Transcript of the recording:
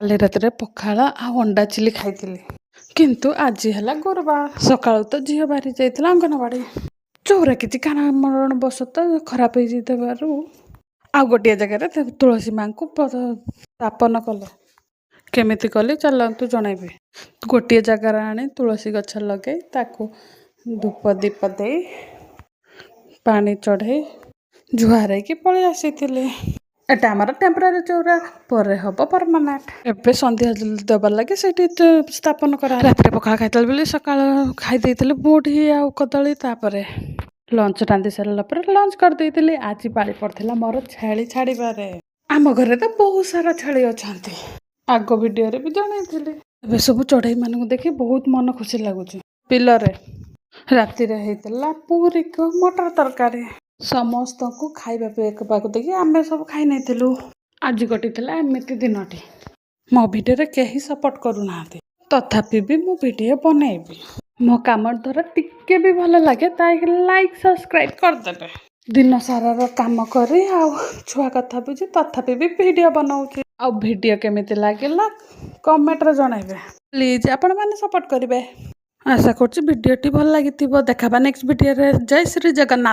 କାଲି ରାତିରେ ପଖାଳ ଆଉ ଅଣ୍ଡା ଚିଲି ଖାଇଥିଲି। କିନ୍ତୁ ଆଜି ହେଲା ଗୁରୁବାର। ସକାଳୁ ତ ଝିଅ ବାହାରି ଯାଇଥିଲା ଅଙ୍ଗନବାଡ଼ି। ଚଉରା କିଛି କାରଣ ବଶତଃ ଖରାପ ହେଇଯାଇଥିବାରୁ ଆଉ ଗୋଟିଏ ଜାଗାରେ ତୁଳସୀ ମାଙ୍କୁ ସ୍ଥାପନ କଲେ। କେମିତି କଲି ଚାଲନ୍ତୁ ଜଣାଇବି। ଗୋଟିଏ ଜାଗାରେ ଆଣି ତୁଳସୀ ଗଛ ଲଗାଇ ତାକୁ ଧୂପ ଦୀପ ଦେଇ ପାଣି ଚଢ଼େଇ ଜୁହାର ହେଇକି ପଳେଇ ଆସିଥିଲି। ଏଟା ଆମର ଟେମ୍ପୋରାରୀ ଚଉରା, ପରେ ହେବ ପରମାନେଣ୍ଟ। ଏବେ ସନ୍ଧ୍ୟା ଦେବା ଲାଗି ସେଇଠି ସ୍ଥାପନ କରା। ରାତିରେ ପଖାଳ ଖାଇଥିଲି ବୋଲି ସକାଳ ଖାଇ ଦେଇଥିଲି ବୁଢ଼ୀ ଆଉ କଦଳୀ। ତାପରେ ଲଞ୍ଚ ରାନ୍ଧି ସାରିଲା ପରେ ଲଞ୍ଚ କରିଦେଇଥିଲି। ଆଜି ପାଳି ପଡ଼ିଥିଲା ମୋର ଛେଳି ଛାଡ଼ିବାରେ। ଆମ ଘରେ ତ ବହୁତ ସାରା ଛେଳି ଅଛନ୍ତି, ଆଗ ଭିଡ଼ିଓରେ ବି ଜଣେଇଥିଲି। ଏବେ ସବୁ ଚଢ଼େଇମାନଙ୍କୁ ଦେଖି ବହୁତ ମନ ଖୁସି ଲାଗୁଛି। ବିଲରେ ରାତିରେ ହେଇଥିଲା ପୁରୀକୁ ମଟର ତରକାରୀ। ସମସ୍ତଙ୍କୁ ଖାଇବା ପିଇବାକୁ ଦେଇକି ଆମେ ସବୁ ଖାଇ ନେଇଥିଲୁ। ଆଜି ଘଟିଥିଲା ଏମିତି ଦିନଟି। ମୋ ଭିଡ଼ିଓରେ କେହି ସପୋର୍ଟ କରୁନାହାନ୍ତି, ତଥାପି ବି ମୁଁ ଭିଡ଼ିଓ ବନେଇବି। ମୋ କାମ ଦ୍ୱାରା ଟିକେ ବି ଭଲ ଲାଗେ ତାହେଲେ ଲାଇକ୍ ସବସ୍କ୍ରାଇବ୍ କରିଦେବେ। ଦିନ ସାରାର କାମ କରି ଆଉ ଛୁଆ କଥା ବୁଝି ତଥାପି ବି ଭିଡ଼ିଓ ବନାଉଛି। ଆଉ ଭିଡ଼ିଓ କେମିତି ଲାଗିଲା କମେଣ୍ଟରେ ଜଣାଇବେ। ପ୍ଲିଜ୍ ଆପଣମାନେ ସପୋର୍ଟ କରିବେ। ଆଶା କରୁଛି ଭିଡ଼ିଓଟି ଭଲ ଲାଗିଥିବ। ଦେଖାବା ନେକ୍ସଟ ଭିଡ଼ିଓରେ। ଜୟ ଶ୍ରୀ ଜଗନ୍ନାଥ।